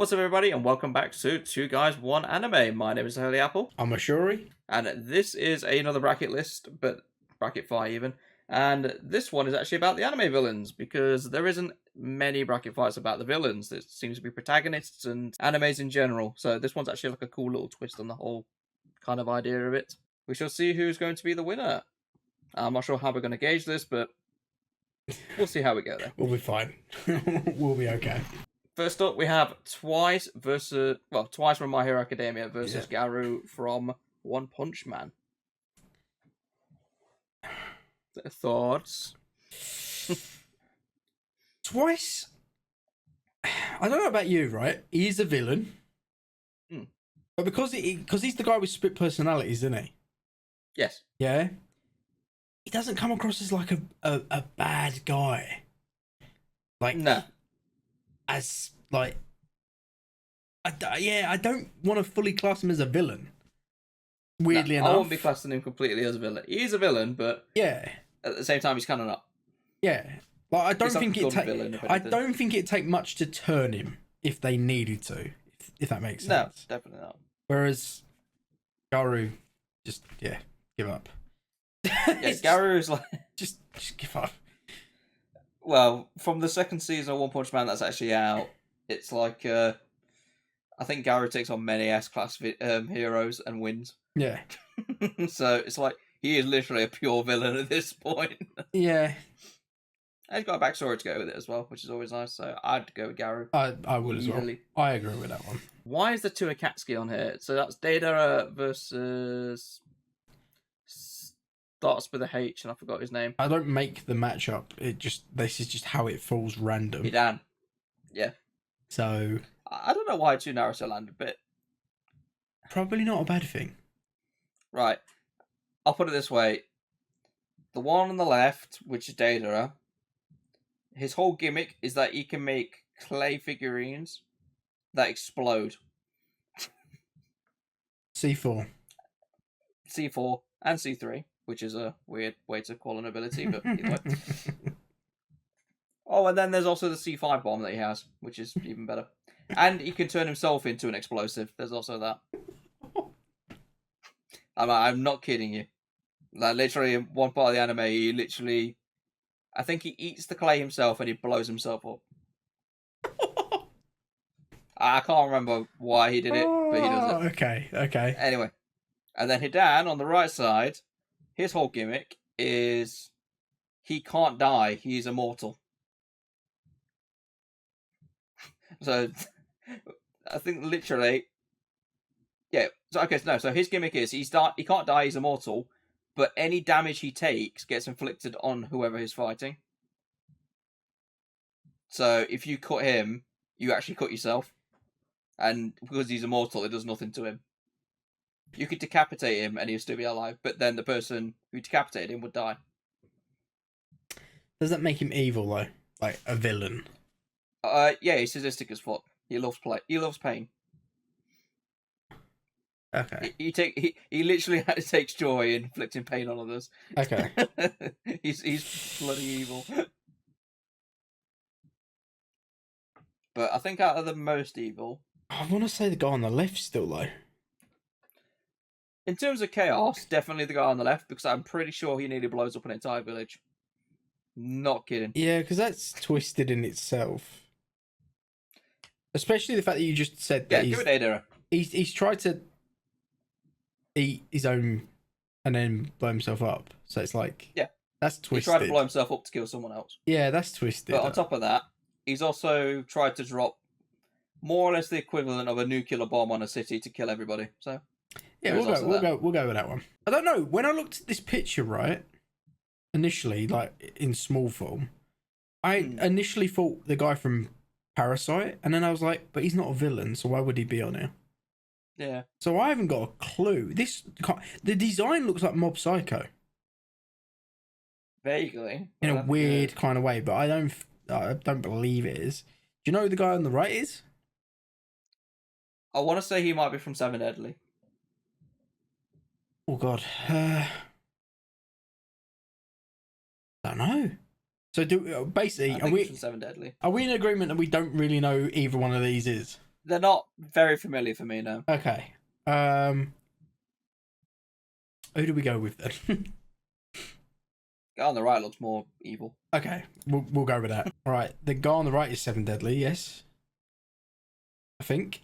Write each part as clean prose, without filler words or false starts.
What's up, everybody, and welcome back to Two Guys, One Anime. My name is Holy Apple, I'm a Shuri. and this is another bracket list, but bracket 5 even. And this one is actually about the anime villains, because there isn't many bracket fights about the villains. There seems to be protagonists and animes in general. So this one's actually like a cool little twist on the whole kind of idea of it. We shall see who's going to be the winner. I'm not sure how we're going to gauge this, but we'll see how we go there. We'll be fine. We'll be okay. First up, we have Twice from My Hero Academia versus Garu from One Punch Man. Thoughts? Twice. I don't know about you, right? He's a villain, but because he's the guy with split personalities, isn't he? Yes. Yeah. He doesn't come across as like a bad guy. Like No. As like, I don't want to fully class him as a villain. Weirdly enough, I won't be classing him completely as a villain. He is a villain, but yeah, at the same time, he's kind of not. yeah. Like I don't think I don't think it'd take much to turn him if they needed to, if that makes sense. No, definitely not. Whereas Garu, just give up. Yeah, Garu is like just give up. Well, from the second season of One Punch Man that's actually out, it's like I think Garu takes on many S-class heroes and wins. Yeah. So it's like he is literally a pure villain at this point. Yeah. And he's got a backstory to go with it as well, which is always nice. So I'd go with Garu. I would as well. I agree with that one. Why is there two Akatsuki on here? So that's Deidara versus starts with a H, and I forgot his name. I don't make the matchup. This is just how it falls random. Hidan. Yeah. So I don't know why two Naruto landed, but probably not a bad thing. Right. I'll put it this way. The one on the left, which is Deidara, his whole gimmick is that he can make clay figurines that explode. C4. C4 and C3, which is a weird way to call an ability, but either way. Oh, and then there's also the C5 bomb that he has, which is even better. And he can turn himself into an explosive. There's also that. I'm not kidding you. Like, literally, in one part of the anime, I think he eats the clay himself and he blows himself up. I can't remember why he did it, but he does it. Okay. Anyway. And then Hidan, on the right side, his whole gimmick is he can't die. He's immortal. So, I think literally... Yeah, so his gimmick is he can't die, he's immortal, but any damage he takes gets inflicted on whoever he's fighting. So if you cut him, you actually cut yourself. And because he's immortal, it does nothing to him. You could decapitate him and he'll still be alive, but then the person who decapitated him would die. Does that make him evil, though? Like, a villain? Yeah, he's sadistic as fuck. He loves pain. Okay. He literally takes joy in inflicting pain on others. Okay. he's bloody evil. But I think out of the most evil, I want to say the guy on the left still, though. In terms of chaos, definitely the guy on the left, because I'm pretty sure he nearly blows up an entire village. Not kidding. Yeah, because that's twisted in itself. Especially the fact that you just said that he's tried to eat his own and then blow himself up. So it's like, that's twisted. He tried to blow himself up to kill someone else. Yeah, that's twisted. But on top of that, he's also tried to drop more or less the equivalent of a nuclear bomb on a city to kill everybody. So yeah, we'll go with that one. I don't know. When I looked at this picture, right, initially, like in small form, I initially thought the guy from Parasite, and then I was like, but he's not a villain, so why would he be on here? Yeah. So I haven't got a clue. The design looks like Mob Psycho. Vaguely. In a weird kind of way, but I don't believe it is. Do you know who the guy on the right is? I want to say he might be from Seven Deadly. Oh God. I don't know. So basically, I think it's from Seven Deadly. Are we in agreement that we don't really know either one of these is? They're not very familiar for me, no. Okay. Who do we go with then? Guy on the right looks more evil. Okay, we'll go with that. All right, the guy on the right is Seven Deadly. Yes, I think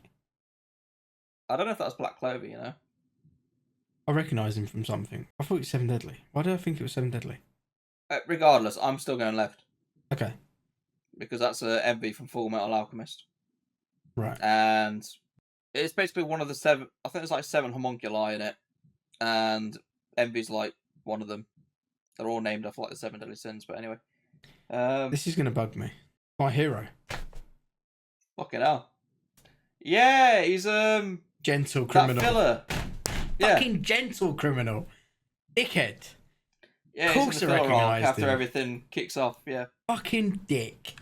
I don't know if that's Black Clover, you know. I recognise him from something. I thought it was Seven Deadly. Why did I think it was Seven Deadly? Regardless, I'm still going left. Okay. Because that's Envy from Full Metal Alchemist. Right. And it's basically one of the 7... I think there's like 7 homunculi in it. And Envy's like one of them. They're all named after like the 7 deadly sins, but anyway. This is going to bug me. My hero. Fucking hell. Yeah, he's gentle criminal. That filler. Yeah. Fucking gentle criminal. Dickhead. Yeah, of course I recognised after him. everything kicks off, yeah. Fucking dick.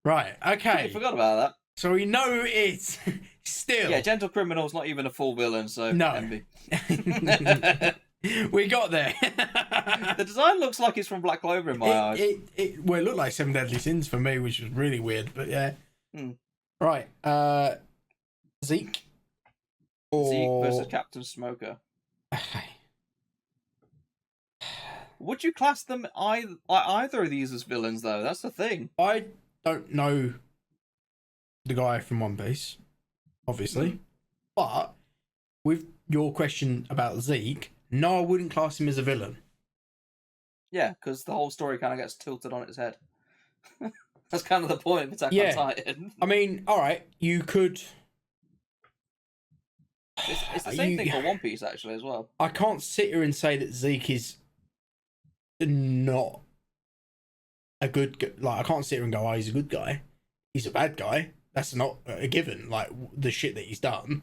Right, okay. I forgot about that. So we know who it is. Still. Yeah, gentle criminal's not even a full villain, so no. Envy. We got there. The design looks like it's from Black Clover in my eyes. Well, it looked like 7 Deadly Sins for me, which was really weird, but yeah. Right. Zeke. Zeke versus Captain Smoker. Okay. Would you class them either of these as villains, though? That's the thing. I don't know the guy from One Piece, obviously. But with your question about Zeke, no, I wouldn't class him as a villain. Yeah, because the whole story kind of gets tilted on its head. That's kind of the point of Attack on Titan. I mean, all right, you could... It's the same thing for One Piece, actually, as well. I can't sit here and say that Zeke is not a good... Like, I can't sit here and go, oh, he's a good guy. He's a bad guy. That's not a given, like, the shit that he's done.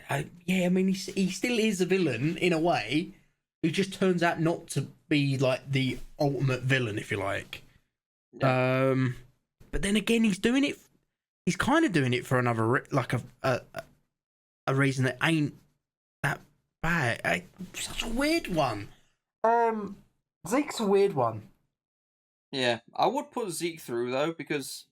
I mean, he still is a villain, in a way. He just turns out not to be, like, the ultimate villain, if you like. Yeah. But then again, he's doing it... He's kind of doing it for another... Like, a reason that ain't that bad. Such a weird one. Zeke's a weird one. Yeah, I would put Zeke through, though, because...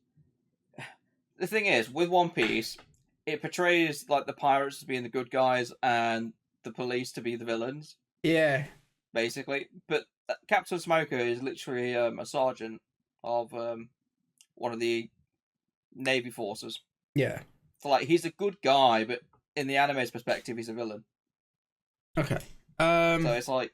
The thing is, with One Piece, it portrays, like, the pirates as being the good guys and the police to be the villains. Yeah. Basically. But Captain Smoker is literally a sergeant of one of the Navy forces. Yeah. So, like, he's a good guy, but in the anime's perspective, he's a villain. Okay. So it's like...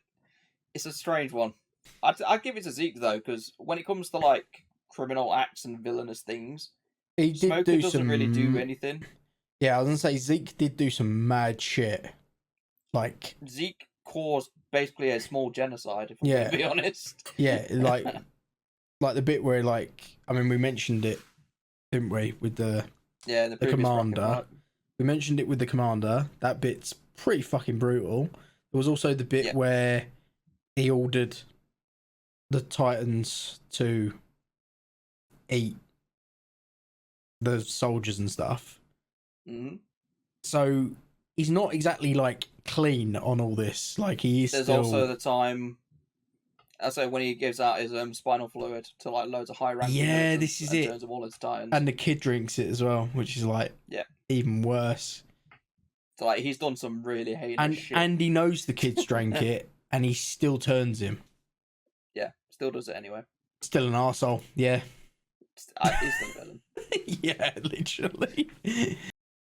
It's a strange one. I'd give it to Zeke, though, because when it comes to, like, criminal acts and villainous things... He did Smoker doesn't really do anything. Yeah, I was gonna say Zeke did do some mad shit. Like Zeke caused basically a small genocide, if I'm going to be honest. Yeah, like the bit where I mean we mentioned it, didn't we, with the commander. We mentioned it with the commander. That bit's pretty fucking brutal. There was also the bit where he ordered the Titans to eat the soldiers and stuff. Mm-hmm. So he's not exactly like clean on all this. Like he is. There's still... also the time. I say when he gives out his spinal fluid to like loads of high ranking. Yeah, this is it. Turns them all into Titans. And the kid drinks it as well, which is like even worse. So like he's done some really heinous shit. And he knows the kids drank it, and he still turns him. Yeah, still does it anyway. Still an arsehole, yeah. He's still a villain. Yeah, literally.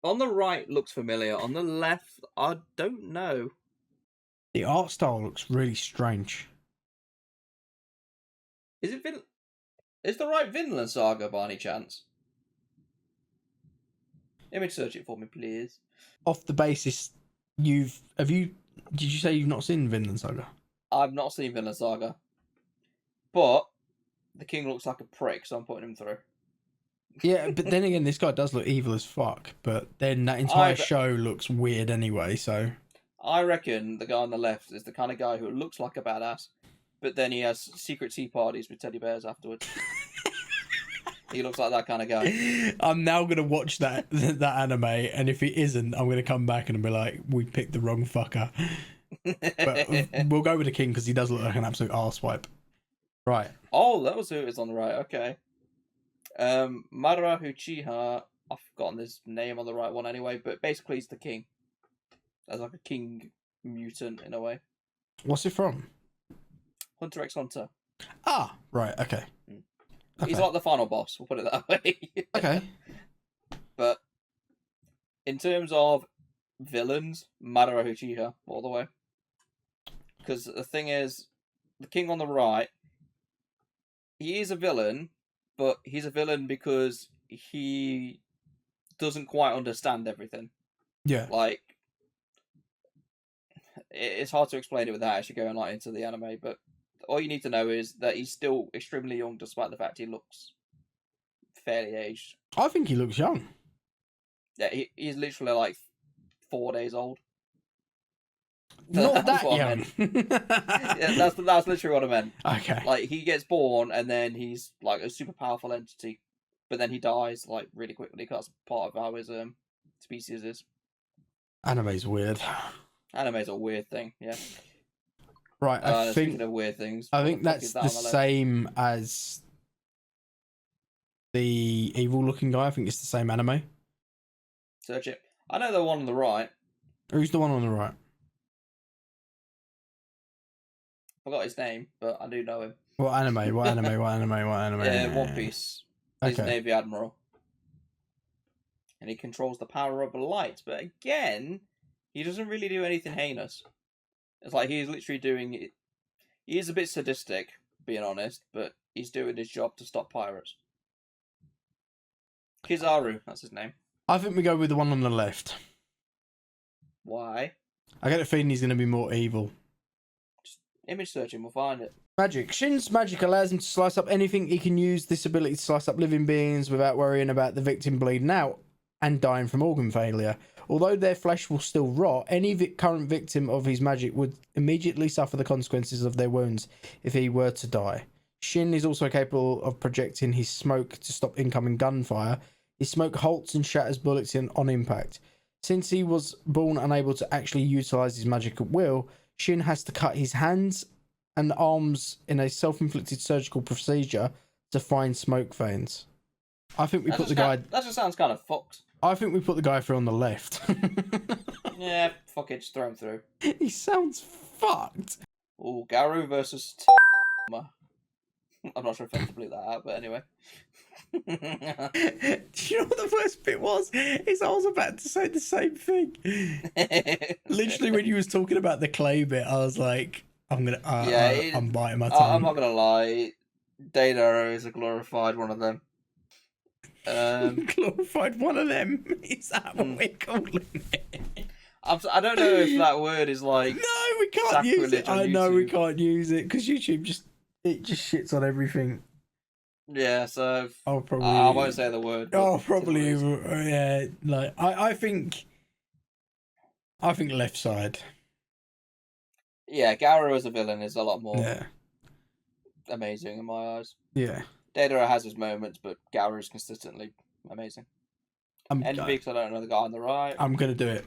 On the right looks familiar. On the left, I don't know. The art style looks really strange. Is the right Vinland Saga by any chance? Image search it for me, please. Off the basis, did you say you've not seen Vinland Saga? I've not seen Vinland Saga. But the king looks like a prick, so I'm putting him through. Yeah, but then again, this guy does look evil as fuck. But then that entire show looks weird anyway, so... I reckon the guy on the left is the kind of guy who looks like a badass, but then he has secret tea parties with teddy bears afterwards. He looks like that kind of guy. I'm now going to watch that anime, and if it isn't, I'm going to come back and be like, we picked the wrong fucker. But we'll go with the king, because he does look like an absolute arsewipe. Right. Oh, that was who it is on the right, okay. Madara Uchiha, I've forgotten his name on the right one anyway, but basically he's the king. As like a king mutant in a way. What's it from? Hunter x Hunter. Ah, right, okay. He's like the final boss, we'll put it that way. Okay. But in terms of villains, Madara Uchiha all the way. Because the thing is, the king on the right, he is a villain, but he's a villain because he doesn't quite understand everything. Yeah. Like, it's hard to explain it without actually going like into the anime, but all you need to know is that he's still extremely young, despite the fact he looks fairly aged. I think he looks young. Yeah, he's literally like 4 days old. Not that young. Yeah, that's literally what I meant. Okay. Like, he gets born and then he's like a super powerful entity, but then he dies like really quickly because that's part of how his species is. Anime's weird. Anime's a weird thing, yeah. Right, I think of weird things. I think that's the same as the evil-looking guy. I think it's the same anime. Search it. I know the one on the right. Who's the one on the right? Forgot his name, but I do know him. What anime? What anime? What anime? What anime? Yeah, One Piece. He's Okay. Navy Admiral. And he controls the power of light. But again, he doesn't really do anything heinous. It's like he's literally doing it. He is a bit sadistic, being honest, but he's doing his job to stop pirates. Kizaru, that's his name. I think we go with the one on the left. Why? I get a feeling he's going to be more evil. Just image searching, we'll find it. Magic. Shin's magic allows him to slice up anything. He can use this ability to slice up living beings without worrying about the victim bleeding out and dying from organ failure. Although their flesh will still rot, any current victim of his magic would immediately suffer the consequences of their wounds if he were to die. Shin is also capable of projecting his smoke to stop incoming gunfire. His smoke halts and shatters bullets on impact. Since he was born unable to actually utilise his magic at will, Shin has to cut his hands and arms in a self-inflicted surgical procedure to find smoke veins. I think we put the guy... That just sounds kind of fucked. I think we put the guy through on the left. Yeah, fuck it, just throw him through. He sounds fucked. Oh, Garu versus I'm not sure if I have to bleep that out, but anyway. Do you know what the worst bit was? Is I was about to say the same thing. Literally, when you was talking about the clay bit, I was like, I'm biting my tongue. I'm not gonna lie, Data is a glorified one of them. Glorified one of them. Is that what we're calling it? I don't know if that word is like. No, we can't use it. I know we can't use it because YouTube just shits on everything. Yeah, so I'll probably. I won't say the word. Oh, probably. Yeah, like I think left side. Yeah, Garu as a villain is a lot more Yeah. amazing in my eyes. Yeah. Data has his moments, but Garu is consistently amazing. Envy, because I don't know the guy on the right. I'm gonna do it.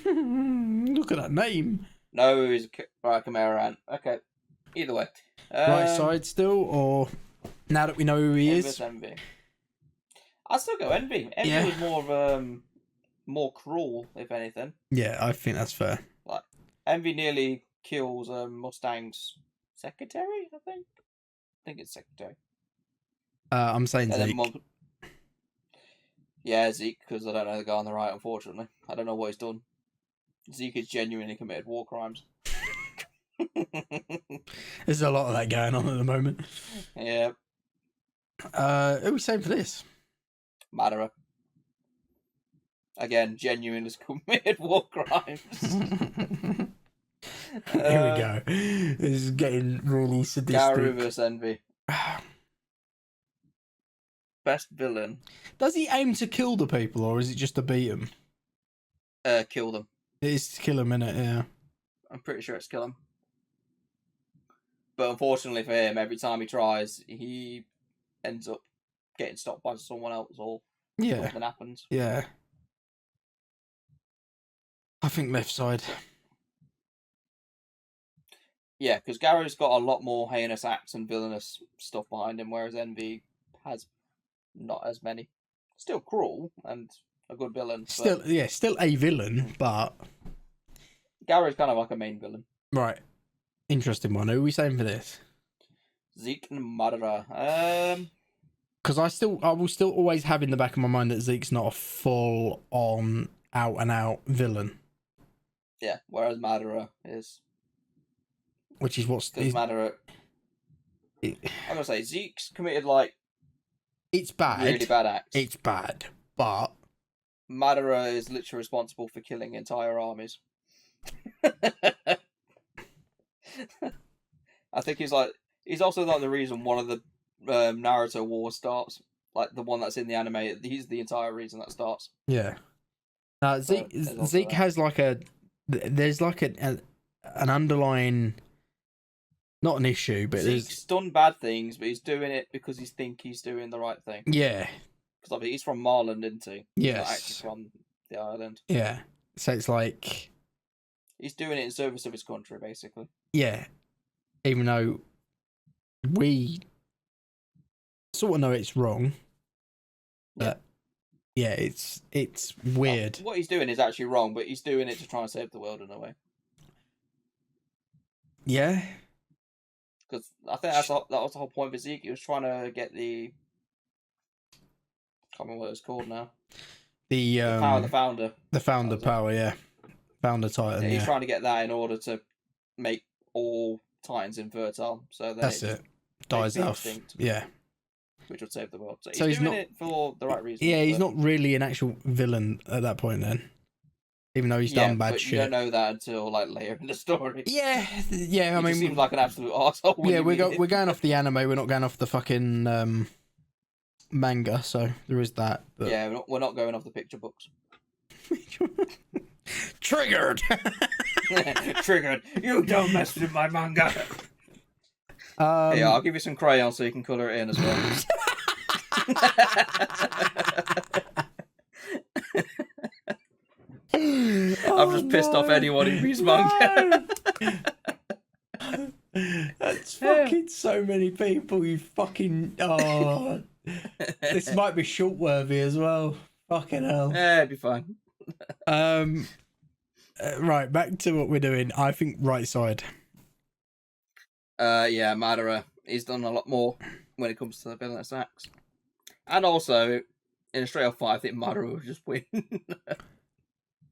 Look at that name. No, he's Chimera. Okay. Either way. Right side still, or now that we know who he is? Envy. I'd still go Envy. Envy was more of more cruel, if anything. Yeah, I think that's fair. Like Envy nearly kills Mustang's secretary, I think it's secretary. I'm saying Zeke. Yeah, Zeke, because I don't know the guy on the right, unfortunately. I don't know what he's done. Zeke has genuinely committed war crimes. There's a lot of that going on at the moment. Yeah. Who are we saying for this? Madara. Again, genuinely committed war crimes. Here we go. This is getting really sadistic. Garu vs Envy. Best villain. Does he aim to kill the people, or is it just to beat them? Kill them. It is to kill them, innit? Yeah. I'm pretty sure it's kill him. But unfortunately for him, every time he tries, he ends up getting stopped by someone else or something happens. Yeah. I think left side. Yeah, because Garu's got a lot more heinous acts and villainous stuff behind him, whereas Envy has not as many. Still cruel and a good villain. Still a villain, but Gaara's kind of like a main villain. Right. Interesting one. Who are we saying for this? Zeke and Madara. Because I will still always have in the back of my mind that Zeke's not a full on out and out villain. Yeah, whereas Madara is. Which is what's Madara. I'm gonna say Zeke's committed like. It's bad. Really bad acts. It's bad, but Madara is literally responsible for killing entire armies. I think he's also like the reason one of the Naruto wars starts, like the one that's in the anime. He's the entire reason that starts. Yeah. Zeke has like there's like an underlying, not an issue, but Zeke's done bad things, but he's doing it because he's doing the right thing. Yeah. Because obviously he's from Marland, isn't he? Yes. Not actually from the island. Yeah. So it's like he's doing it in service of his country, basically. Yeah. Even though we sort of know it's wrong, but yeah, it's weird. What he's doing is actually wrong, but he's doing it to try and save the world in a way. Yeah. Because I think that was the whole point of Zeke. He was trying to get the. I can't remember what it's called now. The power of the founder. The founder power, yeah. Founder Titan. Yeah, he's trying to get that in order to make all Titans infertile. So that's it. Dies off. Yeah. Which would save the world. So he's doing it for the right reason. Yeah, he's not really an actual villain at that point then. Even though he's done bad shit. You don't know that until like later in the story. Yeah. I mean, he seems like an absolute arsehole. Yeah, we're going off the anime. We're not going off the fucking manga. So there is that. But... Yeah, we're not going off the picture books. Triggered. Triggered. You don't mess with my manga. Yeah, I'll give you some crayons so you can colour it in as well. I've just pissed off anyone who reads manga. That's fucking so many people. You fucking this might be short worthy as well. Fucking hell. Yeah, it'd be fine. Right, back to what we're doing. I think right side. Yeah, Madara. He's done a lot more when it comes to the villainous acts. And also, in a straight up fight, I think Madara would just win.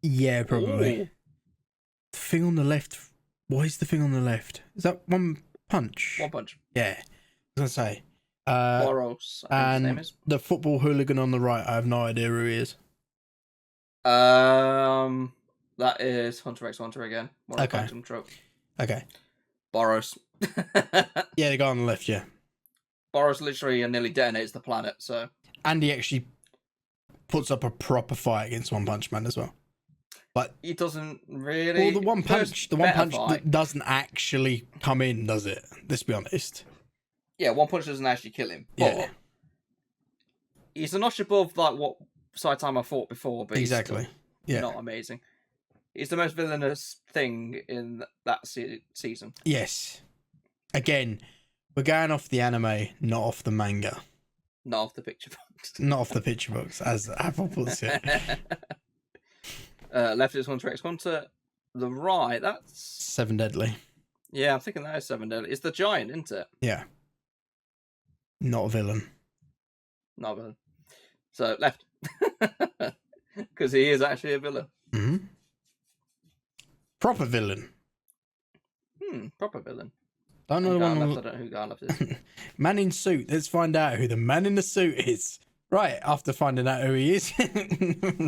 Yeah, probably. Ooh. The thing on the left. Why is the thing on the left? Is that one punch? One punch. Yeah. I was going to say. Boros, I think his name is. The football hooligan on the right, I have no idea who he is. That is Hunter x Hunter again. Okay. Okay. Boros. Yeah, the guy on the left, yeah. Boros literally nearly detonates the planet, so. And he actually puts up a proper fight against One Punch Man as well. But he doesn't really. Well, the one punch that doesn't actually come in, does it? Let's be honest. Yeah, one punch doesn't actually kill him. Yeah. He's a notch above like what Saitama fought before, but exactly. He's not amazing. He's the most villainous thing in that season. Yes. Again, we're going off the anime, not off the manga. Not off the picture books. Not off the picture books, as Apple puts it. Left is Hunter x Hunter. The right, that's... Seven Deadly. Yeah, I'm thinking that is Seven Deadly. It's the giant, isn't it? Yeah. Not a villain. Not a villain. So, left. Because he is actually a villain. Mm-hmm. Proper villain. Proper villain. Don't know the one. I don't know who Garliff is. Man in suit. Let's find out who the man in the suit is. Right, after finding out who he is.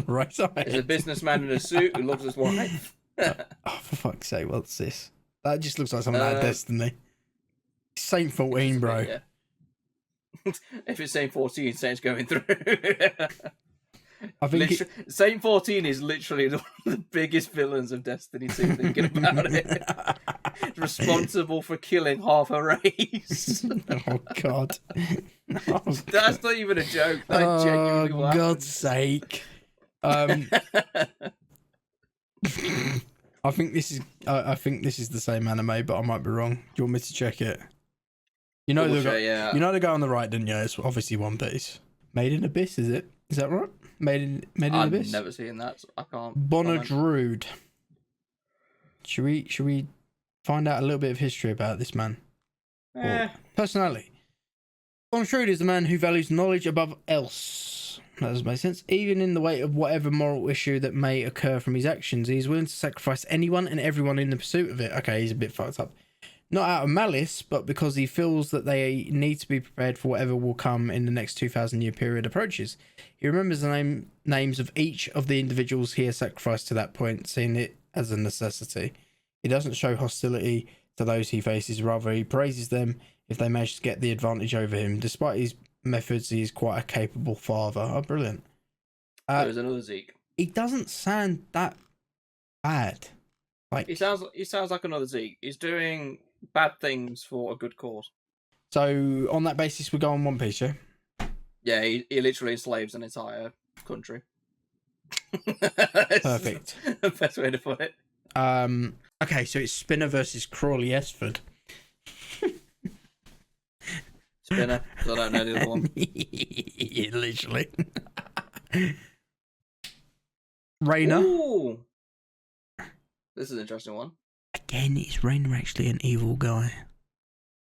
Right side. He's a businessman in a suit who loves his wife. Oh, for fuck's sake, what's this? That just looks like something out of Destiny. Saint 14, bro. Yeah. If it's Saint 14, Saint's going through. I think Saint 14 is literally one of the biggest villains of Destiny 2, thinking about it. Responsible for killing half a race. Oh, God. That's not even a joke. That genuinely happened. God's sake. I think this is the same anime, but I might be wrong. Do you want me to check it? You know Double the guy. share, yeah. You know the guy on the right, didn't you? It's obviously One Piece. Made in Abyss, is it? Is that right? Made in I've Abyss. never seen that. So I can't. Bonadrude. Should we find out a little bit of history about this man? Or personality. Bonadrude is the man who values knowledge above else. That doesn't make sense. Even in the weight of whatever moral issue that may occur from his actions, he is willing to sacrifice anyone and everyone in the pursuit of it. Okay, he's a bit fucked up. Not out of malice, but because he feels that they need to be prepared for whatever will come in the next 2,000-year period approaches. He remembers the names of each of the individuals he has sacrificed to that point, seeing it as a necessity. He doesn't show hostility to those he faces, rather he praises them if they manage to get the advantage over him. Despite his methods, he is quite a capable father. Oh, brilliant. There's another Zeke. He doesn't sound that bad. Like he sounds like another Zeke. He's doing bad things for a good cause. So on that basis, we go on One Piece, yeah? Yeah, he literally enslaves an entire country. Perfect. The best way to put it. Okay, so it's Spinner versus Crawley Esford. Spinner, because I don't know the other one. Yeah, literally. Rainer. Ooh. This is an interesting one. Again, is Rainer actually an evil guy?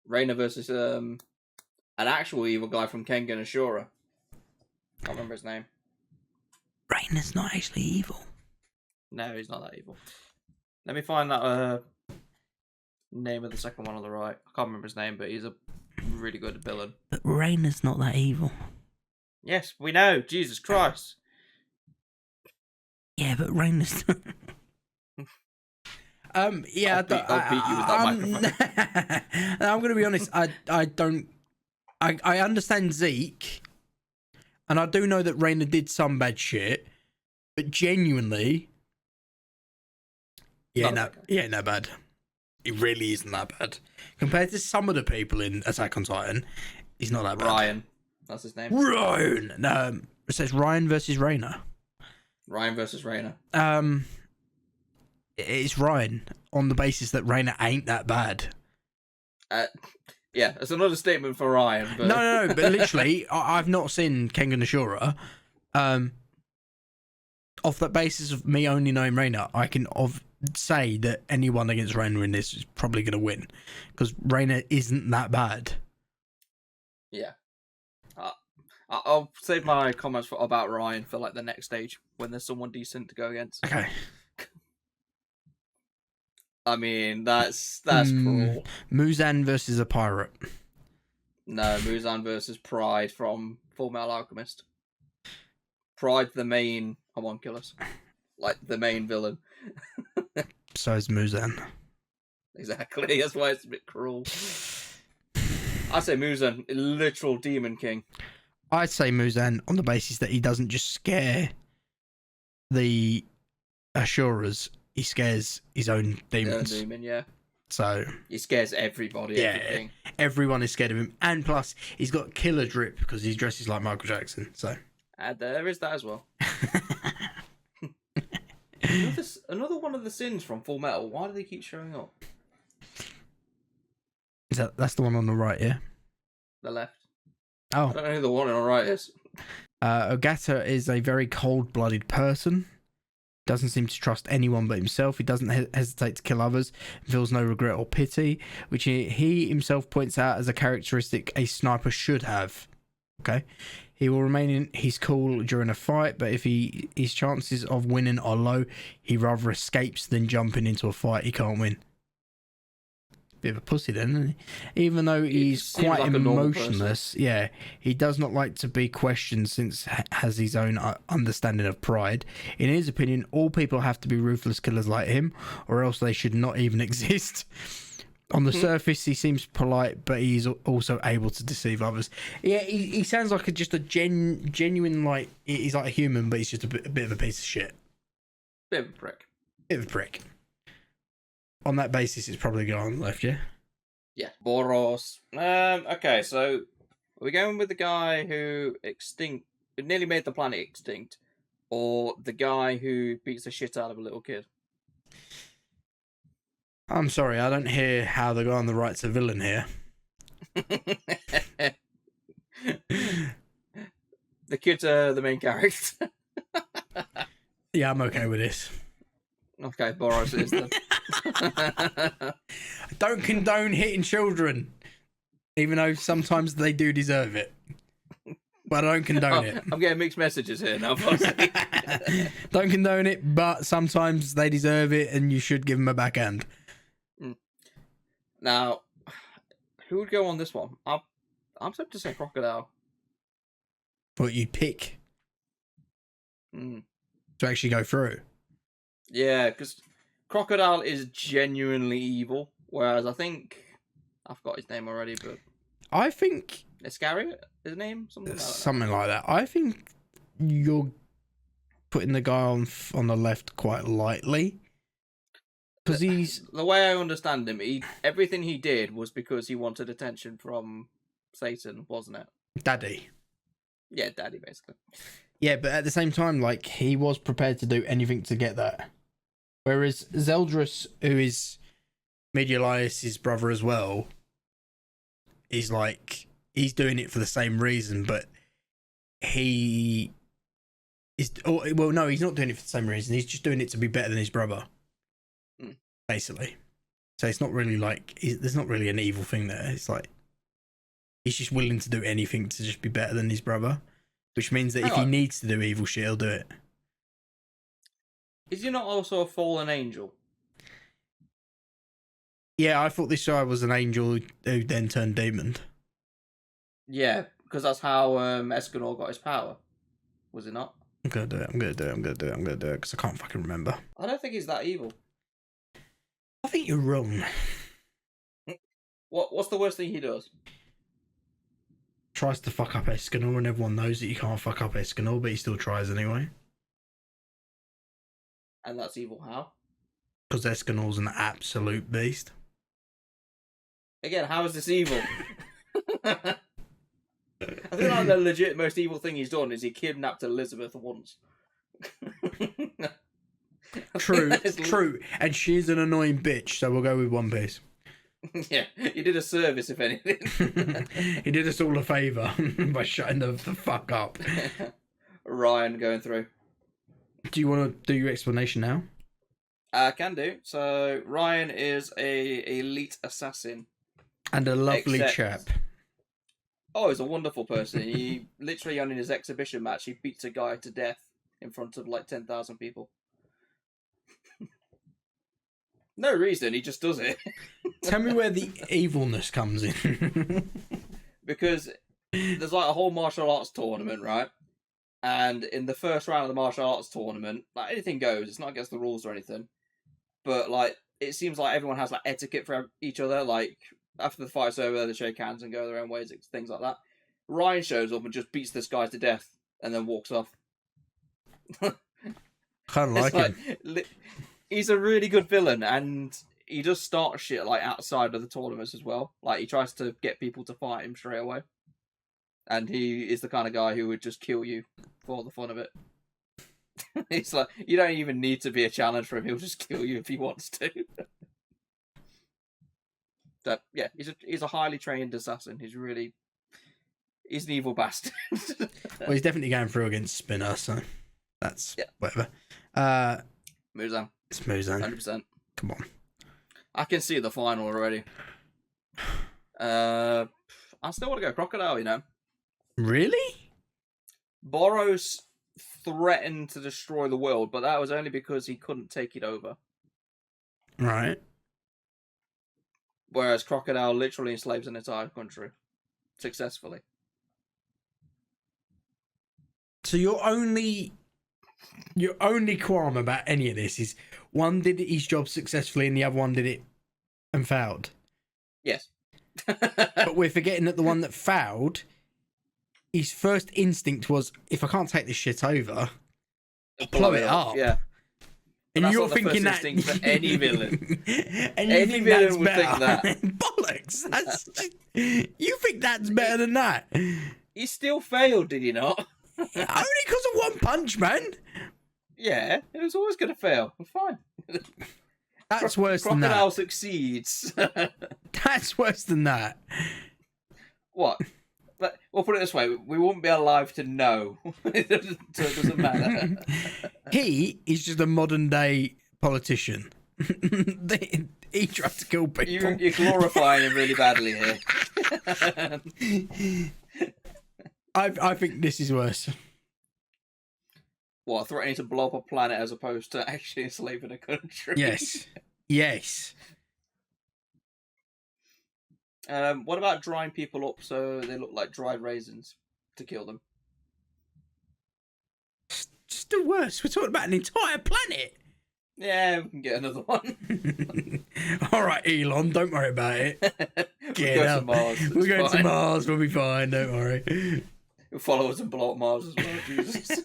Rainer versus an actual evil guy from Kengan Ashura. Can't remember his name. Rainer's not actually evil. No, he's not that evil. Let me find that name of the second one on the right. I can't remember his name, but he's a really good villain. But Rainer's not that evil. Yes, we know. Jesus Christ. Yeah, but Rainer's... yeah, I'll beat you with that microphone. I'm gonna be honest. I understand Zeke, and I do know that Rainer did some bad shit, but genuinely, he ain't that bad. He really isn't that bad compared to some of the people in Attack on Titan. He's not that bad. Ryan, that's his name. Ryan. No, it says Ryan versus Rainer. Ryan versus Rainer. It's Ryan on the basis that Rainer ain't that bad. Yeah, it's another statement for Ryan. But... No, but literally, I've not seen Kengan Ashura. Off that basis of me only knowing Rainer, I can say that anyone against Rainer in this is probably going to win. Because Rainer isn't that bad. Yeah. I'll save my comments about Ryan for like the next stage when there's someone decent to go against. Okay. I mean, that's cruel. Muzan versus a pirate. No, Muzan versus Pride from Full Metal Alchemist. Pride, the main homunculus. Like, the main villain. So is Muzan. Exactly, that's why it's a bit cruel. I say Muzan, literal demon king. I'd say Muzan on the basis that he doesn't just scare the Ashuras, he scares his own demons. Demon, yeah. So he scares everybody. Yeah, everything. Everyone is scared of him, and plus he's got killer drip because he dresses like Michael Jackson. So and there is that as well. Another one of the sins from Full Metal. Why do they keep showing up? That's the one on the right, yeah. The left. Oh, I don't know who the one on the right is. Ogata is a very cold-blooded person. Doesn't seem to trust anyone but himself. He doesn't hesitate to kill others. Feels no regret or pity, which he himself points out as a characteristic a sniper should have. Okay, he will remain in his cool during a fight, but if his chances of winning are low, he rather escapes than jumping into a fight he can't win. Bit of a pussy then, isn't he? Even though he's quite like emotionless, yeah, he does not like to be questioned since has his own understanding of pride. In his opinion, all people have to be ruthless killers like him, or else they should not even exist. On the surface, he seems polite, but he's also able to deceive others. Yeah, he sounds like just a genuine, like, he's like a human, but he's just a bit of a piece of shit. Bit of a prick. Bit of a prick. On that basis, it's probably going on the left, yeah? Yeah. Boros. Okay, so we're going with the guy who nearly made the planet extinct, or the guy who beats the shit out of a little kid? I'm sorry, I don't hear how the guy on the right's a villain here. The kids are the main character. Yeah, I'm okay with this. Okay, Boros is then. I don't condone hitting children, even though sometimes they do deserve it. But I don't condone it. I'm getting mixed messages here now. Don't condone it, but sometimes they deserve it, and you should give them a backhand. Now, who would go on this one? I'm tempted to say Crocodile. What you'd pick to actually go through. Yeah, because Crocodile is genuinely evil, whereas I think I forgot his name already, but I think Iscariot, his name, something like that. I think you're putting the guy on the left quite lightly, because he's the way I understand him. Everything he did was because he wanted attention from Satan, wasn't it? Daddy. Yeah, Daddy, basically. Yeah, but at the same time, like, he was prepared to do anything to get that. Whereas Zeldris, who is Medialius' brother as well, is like, he's doing it for the same reason, but he is... well, no, he's not doing it for the same reason. He's just doing it to be better than his brother, basically. So it's not really like... there's not really an evil thing there. It's like... he's just willing to do anything to just be better than his brother, which means that if he needs to do evil shit, he'll do it. Is he not also a fallen angel? Yeah, I thought this guy was an angel who then turned demon. Yeah, because that's how Escanor got his power. Was it not? I'm gonna do it, because I can't fucking remember. I don't think he's that evil. I think you're wrong. What's the worst thing he does? Tries to fuck up Escanor, and everyone knows that you can't fuck up Escanor, but he still tries anyway. And that's evil how? Because Escanor's an absolute beast. Again, how is this evil? I think like the legit most evil thing he's done is he kidnapped Elizabeth once. True. And she's an annoying bitch, so we'll go with One Piece. Yeah, he did a service, if anything. He did us all a favour by shutting the fuck up. Ryan going through. Do you want to do your explanation now? I can do. So, Ryan is a elite assassin. And a lovely chap. Oh, he's a wonderful person. He literally, on his exhibition match, he beats a guy to death in front of like 10,000 people. No reason, he just does it. Tell me where the evilness comes in. Because there's like a whole martial arts tournament, right? And in the first round of the martial arts tournament, like anything goes. It's not against the rules or anything. But like, it seems like everyone has like etiquette for each other. Like, after the fight's over, they shake hands and go their own ways, things like that. Ryan shows up and just beats this guy to death and then walks off. Kind of like him. He's a really good villain, and he does start shit like outside of the tournaments as well. Like, he tries to get people to fight him straight away. And he is the kind of guy who would just kill you for the fun of it. It's like, you don't even need to be a challenge for him. He'll just kill you if he wants to. So, yeah, he's a highly trained assassin. He's an evil bastard. Well, he's definitely going through against Spinner, so that's whatever. Muzan. It's Muzan. 100%. Come on. I can see the final already. I still want to go Crocodile, you know. Really? Boros threatened to destroy the world, but that was only because he couldn't take it over. Right. Whereas Crocodile literally enslaves an entire country. Successfully. So your only qualm about any of this is one did his job successfully and the other one did it and failed. Yes. But we're forgetting that the one that failed, his first instinct was, if I can't take this shit over, blow it up. Yeah. And you're thinking that for any villain. And you think villain that's would better. think that. Bollocks. You think that's better than that? He still failed, did he not? Only because of one punch, man. Yeah, it was always going to fail. Fine. That's worse than that. Crocodile succeeds. That's worse than that. What? But we'll put it this way: we wouldn't be alive to know, so it doesn't matter. He is just a modern day politician. He tried to kill people. You're glorifying him really badly here. I think this is worse. What, threatening to blow up a planet as opposed to actually enslaving a country? Yes. Yes. What about drying people up so they look like dried raisins to kill them? Still worse. We're talking about an entire planet. Yeah, we can get another one. All right, Elon, don't worry about it. We'll go to Mars. We're going to Mars. We'll be fine. Don't worry. You'll follow us and blow up Mars as well. Jesus.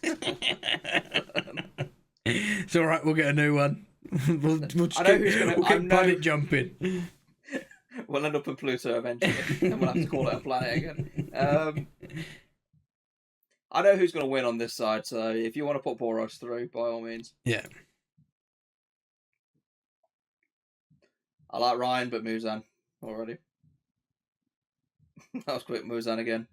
It's all right. We'll get a new one. We'll keep planet jumping. We'll end up in Pluto eventually, and we'll have to call it a planet again. I know who's going to win on this side, so if you want to put Boros through, by all means. Yeah. I like Ryan, but Muzan already. That was quick, Muzan again.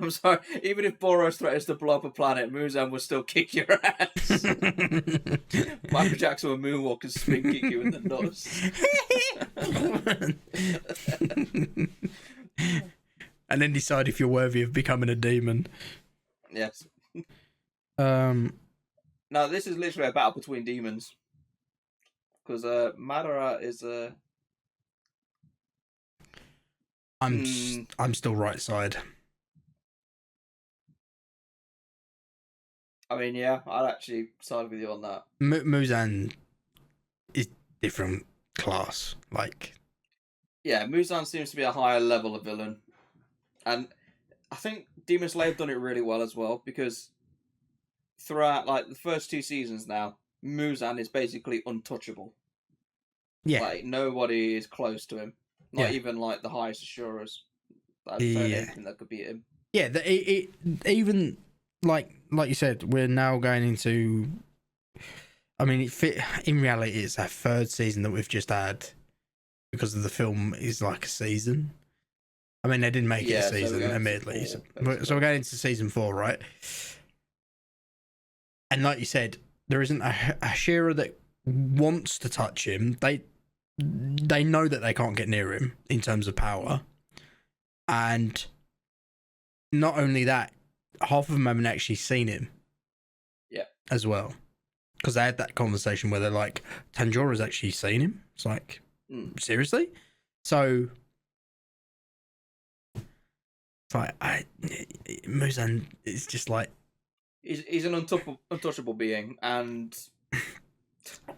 I'm sorry, even if Boros threatens to blow up a planet, Muzan will still kick your ass. Michael Jackson will moonwalk and spin kick you in the nuts. And then decide if you're worthy of becoming a demon. Yes. No, this is literally a battle between demons. Because Madara is a... I'm still right side. I mean, yeah, I'd actually side with you on that. Muzan is different class. Like, yeah, Muzan seems to be a higher level of villain. And I think Demon Slayer have done it really well as well, because throughout, like, the first 2 seasons now, Muzan is basically untouchable. Yeah. Like, nobody is close to him. Not even, like, the highest Assuras. I don't know anything that could beat him. Yeah, even, like you said, we're now going into... I mean, in reality, it's our 3rd season that we've just had, because of the film is like a season. I mean, they didn't make it a season, admittedly. So we're going into season 4, right? And like you said, there isn't a Shira that wants to touch him. They know that they can't get near him in terms of power. And not only that, half of them haven't actually seen him. Yeah. As well. Because they had that conversation where they're like, Tanjora's actually seen him. It's like, seriously? So... like, Muzan is just like... He's an untouchable being, and...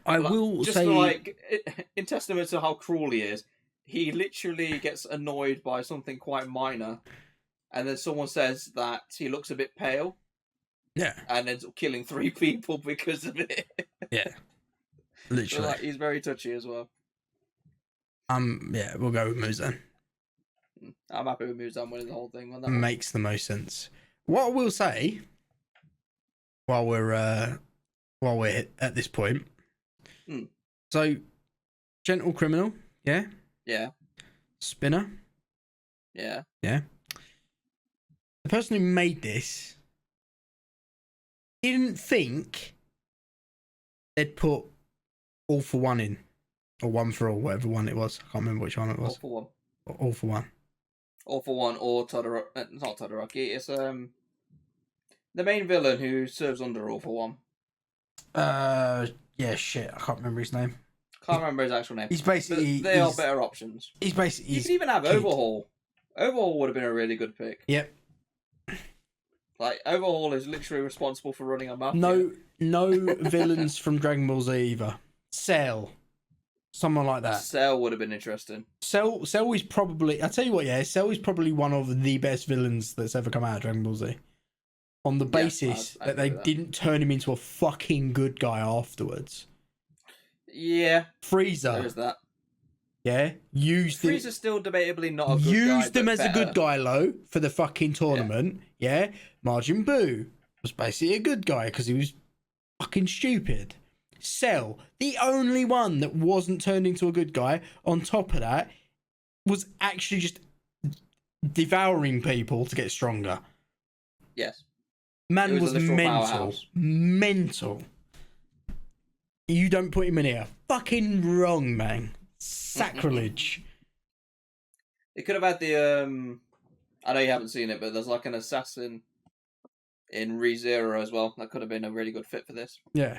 I will just say... like, in testament to how cruel he is, he literally gets annoyed by something quite minor, and then someone says that he looks a bit pale. Yeah. And ends up killing 3 people because of it. Yeah. Literally. So, like, he's very touchy as well. Yeah, we'll go with Muzan. I'm happy with Muzan winning the whole thing on that. Makes the most sense. What I will say, while we're at this point, so Gentle Criminal, yeah, Spinner, yeah. The person who made this didn't think they'd put All for One in, or One for All, whatever one it was. I can't remember which one it was. All for One. All for One. All for One, or Todoroki. Not Todoroki. It's the main villain who serves under All for One. Yeah, shit. I can't remember his name. Can't remember his actual name. He's basically... They are better options. He's basically... You could even have Overhaul. Overhaul would have been a really good pick. Yep. Like, Overhaul is literally responsible for running a mafia. No villains from Dragon Ball Z either. Cell. Someone like that. Cell would have been interesting. Cell is probably... I'll tell you what, yeah. Cell is probably one of the best villains that's ever come out of Dragon Ball Z. On the basis that they didn't turn him into a fucking good guy afterwards. Yeah. Frieza. There is that. Yeah. Frieza's still debatably not a good guy. Used him as a good guy, Lo, for the fucking tournament. Yeah. Majin Buu was basically a good guy because he was fucking stupid. Cell, the only one that wasn't turned into a good guy, on top of that, was actually just devouring people to get stronger. Yes. Man was a literal mental. powerhouse. Mental. You don't put him in here. Fucking wrong, man. Sacrilege. It could have had the I know you haven't seen it, but there's like an assassin in ReZero as well. That could have been a really good fit for this. Yeah.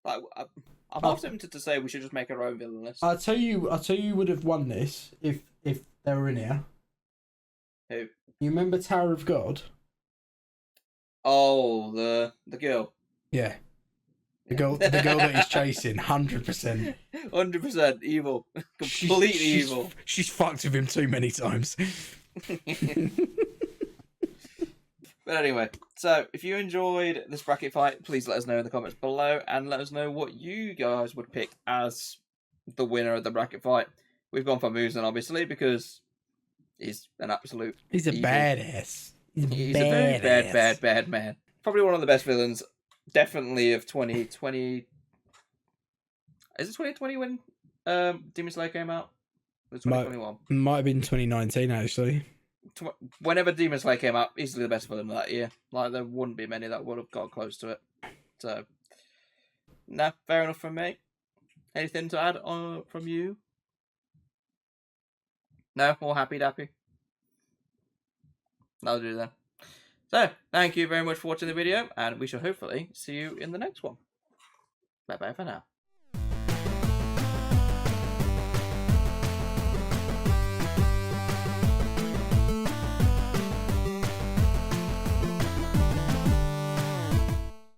Like, I'm half tempted to say we should just make our own villain list. I'll tell you who would have won this if they were in here. Who? You remember Tower of God? Oh, the girl. Yeah. The girl that he's chasing, 100%. 100% evil. Completely evil. She's fucked with him too many times. But anyway, so if you enjoyed this bracket fight, please let us know in the comments below and let us know what you guys would pick as the winner of the bracket fight. We've gone for Muzan, obviously, because he's an absolute He's a evil. Badass. He's a very bad man. Probably one of the best villains, definitely, of 2020. Is it 2020 when Demon Slayer came out? It was 2021. Might have been 2019, actually. Whenever Demon Slayer came out, easily the best villain of that year. Like, there wouldn't be many that would have got close to it. So, no, fair enough from me. Anything to add from you? No? All happy dappy? That'll do then. So, thank you very much for watching the video, and we shall hopefully see you in the next one. Bye bye for now.